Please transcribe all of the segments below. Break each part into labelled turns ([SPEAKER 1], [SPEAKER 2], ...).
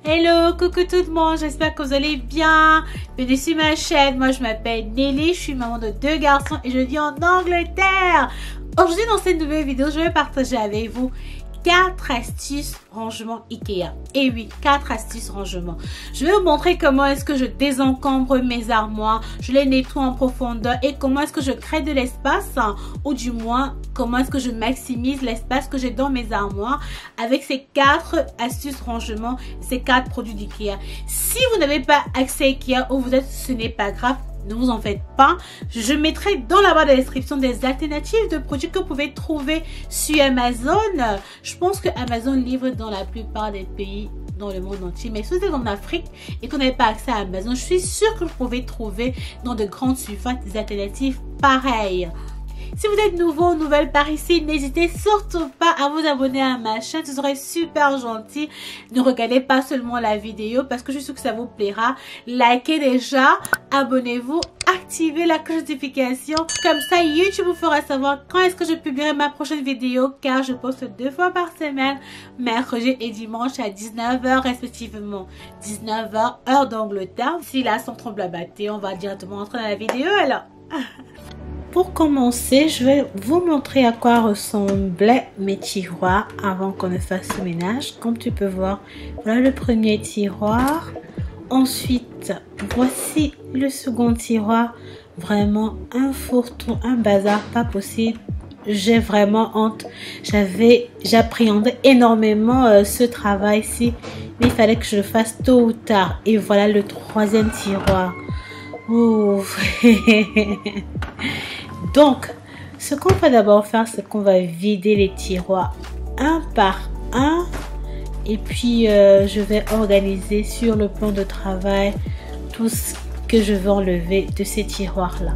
[SPEAKER 1] Hello, coucou tout le monde, j'espère que vous allez bien. Bienvenue sur ma chaîne, moi je m'appelle Nelly, je suis maman de 2 garçons et je vis en Angleterre. Aujourd'hui dans cette nouvelle vidéo, je vais partager avec vous 4 astuces rangement Ikea. Et oui, 4 astuces rangement. Je vais vous montrer comment est-ce que je désencombre mes armoires, je les nettoie en profondeur et comment est-ce que je crée de l'espace, ou du moins comment est-ce que je maximise l'espace que j'ai dans mes armoires avec ces 4 astuces rangement, ces 4 produits d'Ikea. Si vous n'avez pas accès à Ikea ou vous êtes, ce n'est pas grave. Ne vous en faites pas. Je mettrai dans la barre de description des alternatives de produits que vous pouvez trouver sur Amazon. Je pense que Amazon livre dans la plupart des pays dans le monde entier. Mais si vous êtes en Afrique et qu'on n'avez pas accès à Amazon, je suis sûre que vous pouvez trouver dans de grandes surfaces des alternatives pareilles. Si vous êtes nouveau ou nouvelle par ici, n'hésitez surtout pas à vous abonner à ma chaîne, ce serait super gentil. Ne regardez pas seulement la vidéo parce que je suis sûre que ça vous plaira. Likez déjà, abonnez-vous, activez la cloche de notification. Comme ça, YouTube vous fera savoir quand est-ce que je publierai ma prochaine vidéo car je poste 2 fois par semaine, mercredi et dimanche à 19 h respectivement. 19 h heure d'Angleterre. Si là, sans trompe la battée, on va directement entrer dans la vidéo alors. Pour commencer, je vais vous montrer à quoi ressemblaient mes tiroirs avant qu'on ne fasse le ménage. Comme tu peux voir, voilà le premier tiroir. Ensuite, voici le second tiroir. Vraiment un fourre-tout, un bazar pas possible. J'ai vraiment honte. J'appréhendais énormément ce travail-ci. Mais il fallait que je le fasse tôt ou tard. Et voilà le troisième tiroir. Ouf. Donc, ce qu'on va d'abord faire, c'est qu'on va vider les tiroirs un par un. Et puis, je vais organiser sur le plan de travail tout ce que je veux enlever de ces tiroirs-là.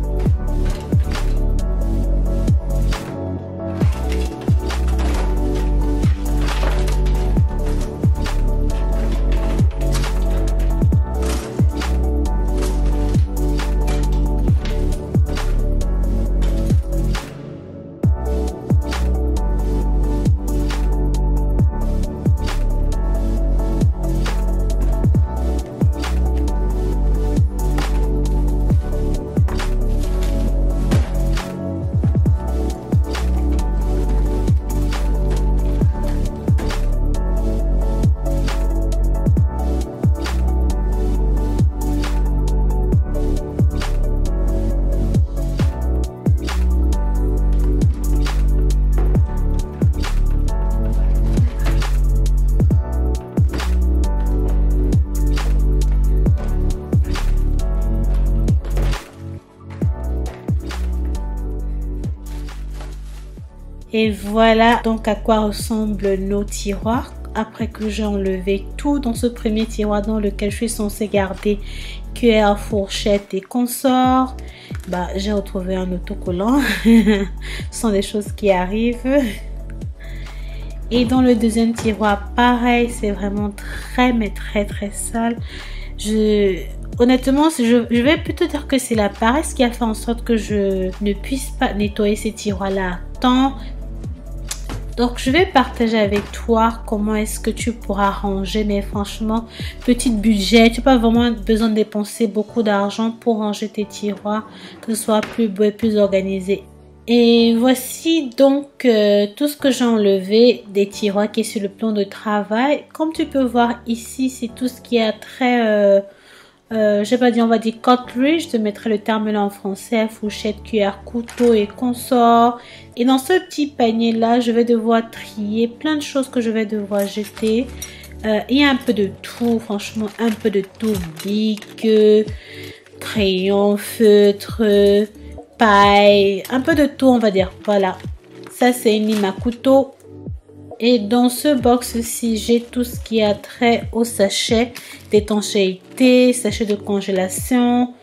[SPEAKER 1] Et voilà donc à quoi ressemblent nos tiroirs après que j'ai enlevé tout dans ce premier tiroir dans lequel je suis censée garder cuillère, fourchette et consorts. Bah, j'ai retrouvé un autocollant. Ce sont des choses qui arrivent. Et dans le deuxième tiroir, pareil, c'est vraiment très sale. Honnêtement, je vais plutôt dire que c'est la paresse qui a fait en sorte que je ne puisse pas nettoyer ces tiroirs-là à temps. Donc, je vais partager avec toi comment est-ce que tu pourras ranger. Mais franchement, petit budget, tu n'as pas vraiment besoin de dépenser beaucoup d'argent pour ranger tes tiroirs, que ce soit plus beau et plus organisé. Et voici donc tout ce que j'ai enlevé des tiroirs qui est sur le plan de travail. Comme tu peux voir ici, c'est tout ce qui a trait... je vais pas dire, on va dire cutlery, je te mettrai le terme là en français, fourchette, cuillère, couteau et consorts. Et dans ce petit panier là, je vais devoir trier plein de choses que je vais devoir jeter. Il y a un peu de tout, franchement, un peu de tout, bic, crayon, feutre, paille, un peu de tout on va dire. Voilà, ça c'est une lime à couteau. Et dans ce box-ci, j'ai tout ce qui a trait au sachet d'étanchéité, sachet de congélation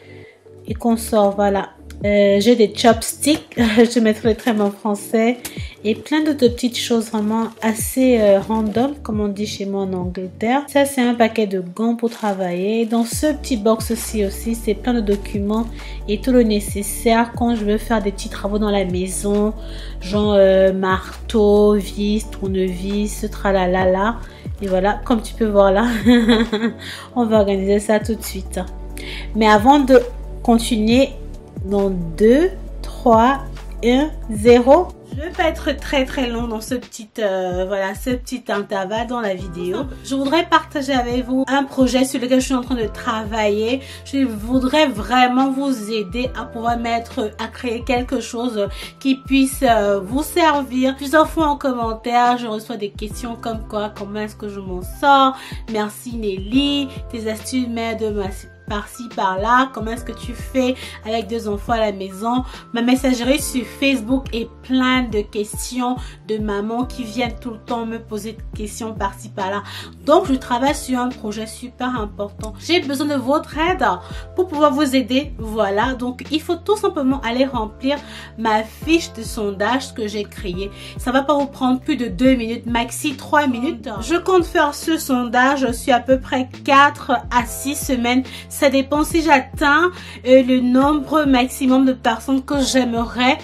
[SPEAKER 1] et consorts, voilà. J'ai des chopsticks, je mettrai le terme en français, et plein d'autres petites choses vraiment assez random, comme on dit chez moi en Angleterre. Ça, c'est un paquet de gants pour travailler. Dans ce petit box-ci aussi, c'est plein de documents et tout le nécessaire quand je veux faire des petits travaux dans la maison, genre marteau, vis, tournevis, tralalala. Et voilà, comme tu peux voir là, on va organiser ça tout de suite. Mais avant de continuer, dans 2, 3, 1, 0. Je ne vais pas être très long dans ce petit intervalle dans la vidéo. Je voudrais partager avec vous un projet sur lequel je suis en train de travailler. Je voudrais vraiment vous aider à pouvoir à créer quelque chose qui puisse vous servir. Plusieurs fois en commentaire, je reçois des questions comme quoi, comment est-ce que je m'en sors? Merci Nelly, tes astuces m'aident par-ci, par-là. Comment est-ce que tu fais avec 2 enfants à la maison? Ma messagerie sur Facebook est plein de questions de mamans qui viennent tout le temps me poser des questions par-ci, par-là. Donc, je travaille sur un projet super important. J'ai besoin de votre aide pour pouvoir vous aider. Voilà. Donc, il faut tout simplement aller remplir ma fiche de sondage que j'ai créée. Ça va pas vous prendre plus de 2 minutes, maxi 3 minutes. Je compte faire ce sondage sur à peu près 4 à 6 semaines. Ça dépend si j'atteins le nombre maximum de personnes que j'aimerais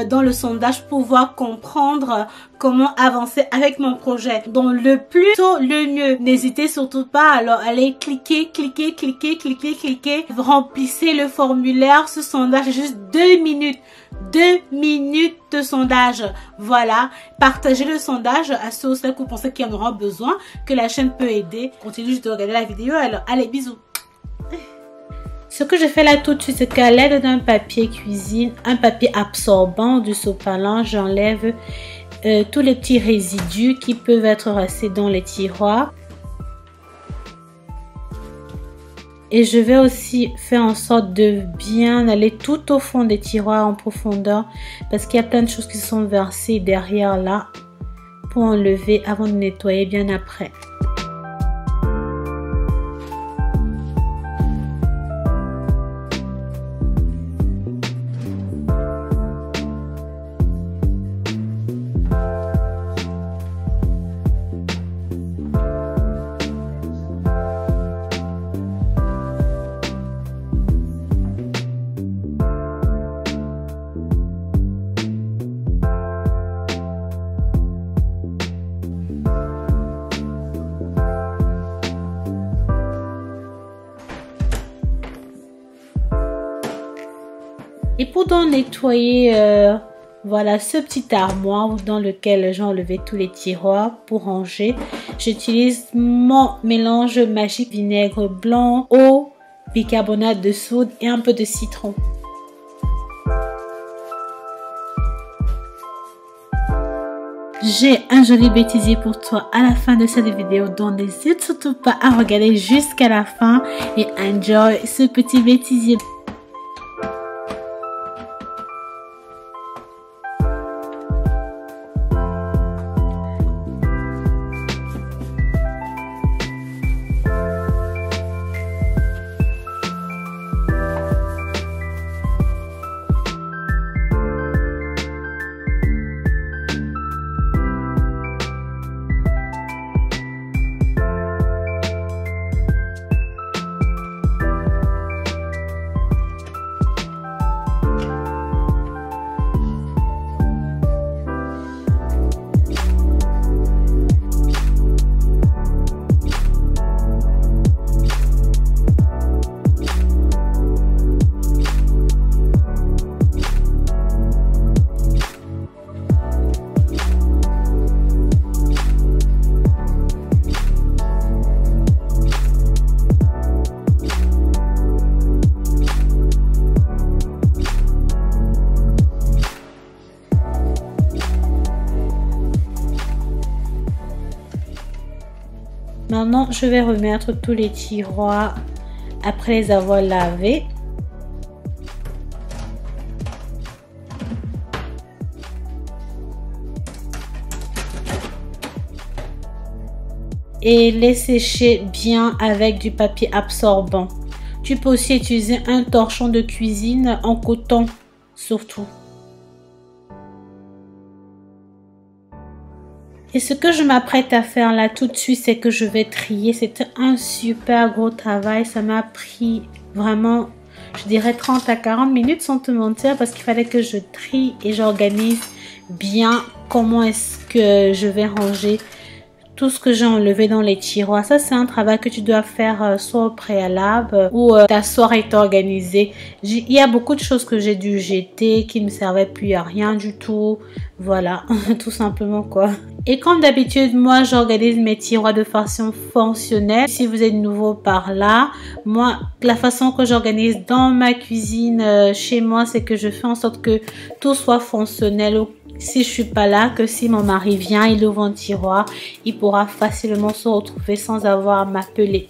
[SPEAKER 1] dans le sondage pour pouvoir comprendre comment avancer avec mon projet. Donc le plus tôt le mieux. N'hésitez surtout pas. Alors allez cliquer. Remplissez le formulaire. Ce sondage est juste 2 minutes. 2 minutes de sondage. Voilà. Partagez le sondage à ceux que vous pensez qu'il y en aura besoin, que la chaîne peut aider. Continuez juste de regarder la vidéo. Alors allez, bisous. Ce que je fais là tout de suite, c'est qu'à l'aide d'un papier cuisine, un papier absorbant du sopalin, j'enlève tous les petits résidus qui peuvent être restés dans les tiroirs. Et je vais aussi faire en sorte de bien aller tout au fond des tiroirs en profondeur, parce qu'il y a plein de choses qui sont versées derrière là pour enlever avant de nettoyer bien après. Et pour donc nettoyer voilà ce petit armoire dans lequel j'ai enlevé tous les tiroirs pour ranger, j'utilise mon mélange magique vinaigre blanc, eau, bicarbonate de soude et un peu de citron. J'ai un joli bêtisier pour toi à la fin de cette vidéo, donc n'hésite surtout pas à regarder jusqu'à la fin et enjoy ce petit bêtisier. Maintenant, je vais remettre tous les tiroirs après les avoir lavés. Et les sécher bien avec du papier absorbant. Tu peux aussi utiliser un torchon de cuisine en coton surtout. Et ce que je m'apprête à faire là tout de suite, c'est que je vais trier. C'était un super gros travail. Ça m'a pris vraiment, je dirais 30 à 40 minutes sans te mentir, parce qu'il fallait que je trie et j'organise bien comment est-ce que je vais ranger tout ce que j'ai enlevé dans les tiroirs. Ça, c'est un travail que tu dois faire soit au préalable ou t'asseoir et t'organiser. Il y a beaucoup de choses que j'ai dû jeter qui ne me servaient plus à rien du tout. Voilà, tout simplement quoi. Et comme d'habitude, moi, j'organise mes tiroirs de façon fonctionnelle. Si vous êtes nouveau par là, moi, la façon que j'organise dans ma cuisine chez moi, c'est que je fais en sorte que tout soit fonctionnel. Si je suis pas là, que si mon mari vient, il ouvre un tiroir, il pourra facilement se retrouver sans avoir à m'appeler.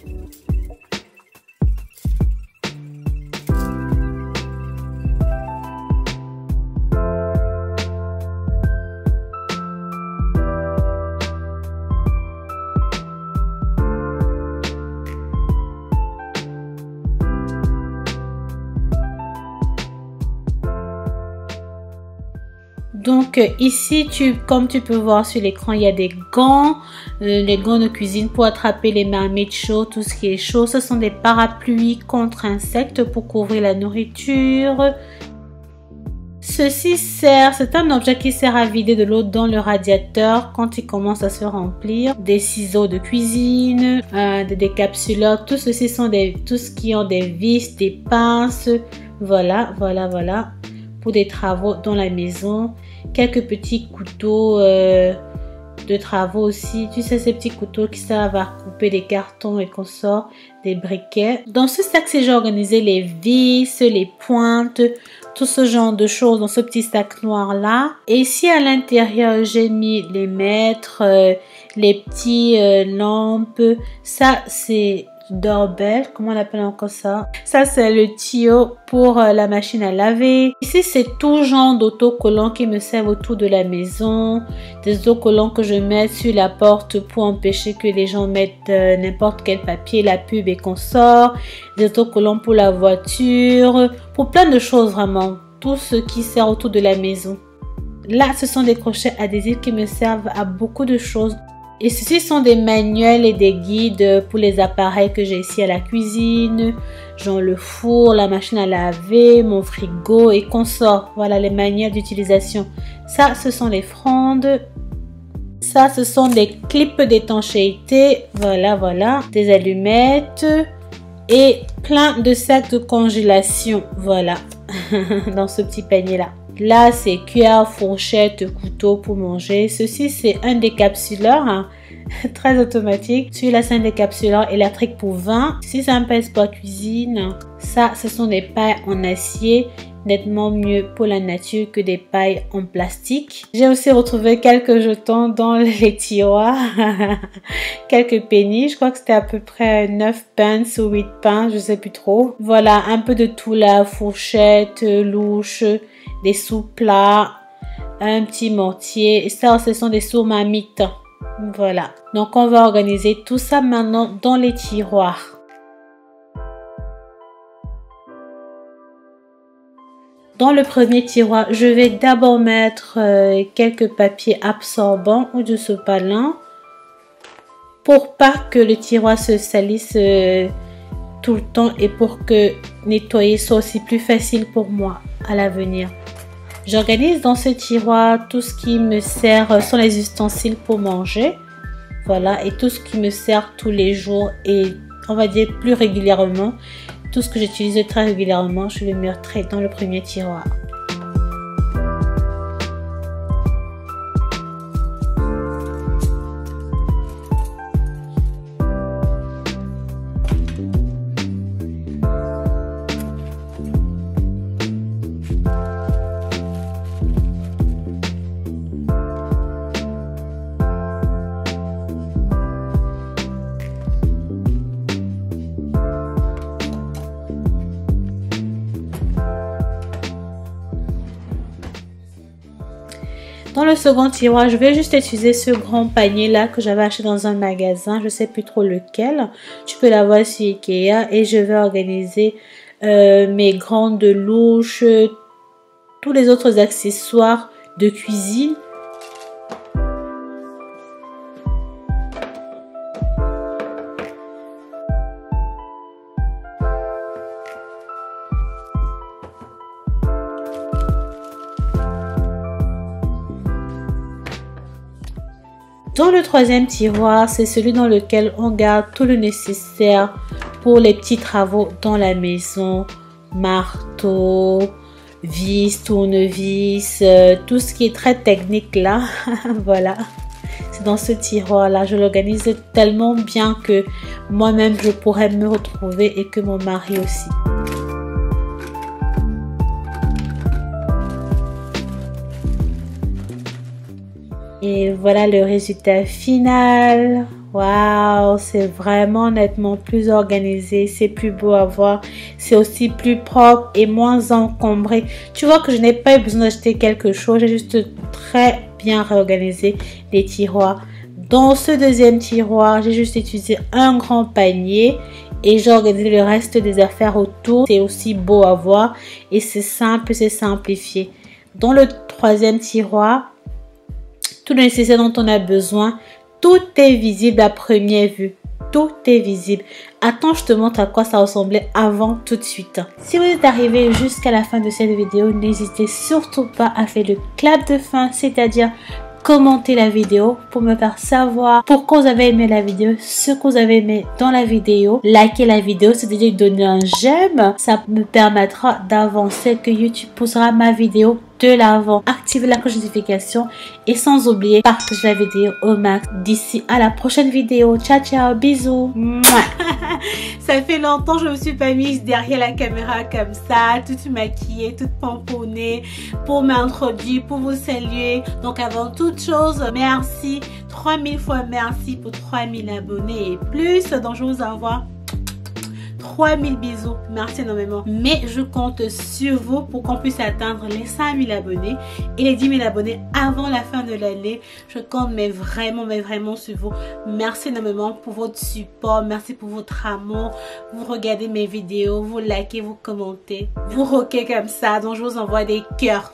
[SPEAKER 1] Donc ici, comme tu peux voir sur l'écran, il y a des gants, les gants de cuisine pour attraper les marmites chaudes, tout ce qui est chaud. Ce sont des parapluies contre insectes pour couvrir la nourriture. Ceci c'est un objet qui sert à vider de l'eau dans le radiateur quand il commence à se remplir. Des ciseaux de cuisine, des décapsuleurs, tout ceci sont tout ce qui ont des vis, des pinces. Voilà. Pour des travaux dans la maison. Quelques petits couteaux de travaux aussi. Tu sais, ces petits couteaux qui servent à couper des cartons et qu'on sort des briquets. Dans ce sac-ci, j'ai organisé les vis, les pointes, tout ce genre de choses dans ce petit sac noir là. Et ici à l'intérieur, j'ai mis les mètres, les petits lampes. Ça, c'est doorbell, comment on appelle encore ça? Ça, c'est le tuyau pour la machine à laver. Ici, c'est tout genre d'autocollants qui me servent autour de la maison. Des autocollants que je mets sur la porte pour empêcher que les gens mettent n'importe quel papier, la pub et qu'on sort. Des autocollants pour la voiture, pour plein de choses vraiment. Tout ce qui sert autour de la maison. Là, ce sont des crochets adhésifs qui me servent à beaucoup de choses. Et ceci sont des manuels et des guides pour les appareils que j'ai ici à la cuisine, genre le four, la machine à laver, mon frigo et consorts. Voilà les manuels d'utilisation. Ça, ce sont les frondes. Ça, ce sont des clips d'étanchéité. Voilà. Des allumettes et plein de sacs de congélation. Voilà, dans ce petit panier-là. Là, c'est cuillère, fourchette, couteau pour manger. Ceci, c'est un décapsuleur hein, très automatique. Celui-là, c'est un décapsuleur électrique pour vin. Ici, c'est un pince-poids cuisine. Ça, ce sont des pailles en acier. Nettement mieux pour la nature que des pailles en plastique. J'ai aussi retrouvé quelques jetons dans les tiroirs. Quelques pennies. Je crois que c'était à peu près 9 pence ou 8 pence. Je sais plus trop. Voilà, un peu de tout là. Fourchette, louche, des sous-plats, un petit mortier. Et ça, ce sont des sous-mamites. Voilà. Donc, on va organiser tout ça maintenant dans les tiroirs. Dans le premier tiroir, je vais d'abord mettre quelques papiers absorbants ou du sopalin pour pas que le tiroir se salisse tout le temps et pour que nettoyer soit aussi plus facile pour moi à l'avenir. J'organise dans ce tiroir tout ce qui me sert sont les ustensiles pour manger. Voilà, et tout ce qui me sert tous les jours et on va dire plus régulièrement. Tout ce que j'utilise très régulièrement, je le mettrai dans le premier tiroir. Dans le second tiroir, je vais juste utiliser ce grand panier là que j'avais acheté dans un magasin. Je ne sais plus trop lequel. Tu peux l'avoir sur Ikea et je vais organiser mes grandes louches, tous les autres accessoires de cuisine. Dans le troisième tiroir, c'est celui dans lequel on garde tout le nécessaire pour les petits travaux dans la maison. Marteau, vis, tournevis, tout ce qui est très technique là. Voilà. C'est dans ce tiroir là. Je l'organise tellement bien que moi-même je pourrais me retrouver et que mon mari aussi. Et voilà le résultat final. Waouh, c'est vraiment nettement plus organisé, c'est plus beau à voir, c'est aussi plus propre et moins encombré. Tu vois que je n'ai pas eu besoin d'acheter quelque chose, j'ai juste très bien réorganisé les tiroirs. Dans ce deuxième tiroir, j'ai juste utilisé un grand panier et j'ai organisé le reste des affaires autour. C'est aussi beau à voir et c'est simple, c'est simplifié. Dans le troisième tiroir, tout le nécessaire dont on a besoin, tout est visible à première vue. Tout est visible. Attends, je te montre à quoi ça ressemblait avant tout de suite. Si vous êtes arrivé jusqu'à la fin de cette vidéo, n'hésitez surtout pas à faire le clap de fin, c'est-à-dire commenter la vidéo pour me faire savoir pourquoi vous avez aimé la vidéo, ce que vous avez aimé dans la vidéo. Likez la vidéo, c'est-à-dire donner un j'aime. Ça me permettra d'avancer, que YouTube poussera ma vidéo de l'avant. Activez la cloche de notification et sans oublier, partagez la vidéo au max. D'ici à la prochaine vidéo. Ciao, ciao, bisous. Ça fait longtemps que je me suis pas mise derrière la caméra comme ça, toute maquillée, toute pomponnée, pour m'introduire, pour vous saluer. Donc avant toute chose, merci, 3000 fois merci pour 3000 abonnés et plus. Donc je vous envoie 3000 bisous, merci énormément. Mais je compte sur vous pour qu'on puisse atteindre les 5000 abonnés et les 10 000 abonnés avant la fin de l'année. Je compte mais vraiment sur vous. Merci énormément pour votre support, merci pour votre amour. Vous regardez mes vidéos, vous likez, vous commentez, vous rockez comme ça. Donc je vous envoie des cœurs.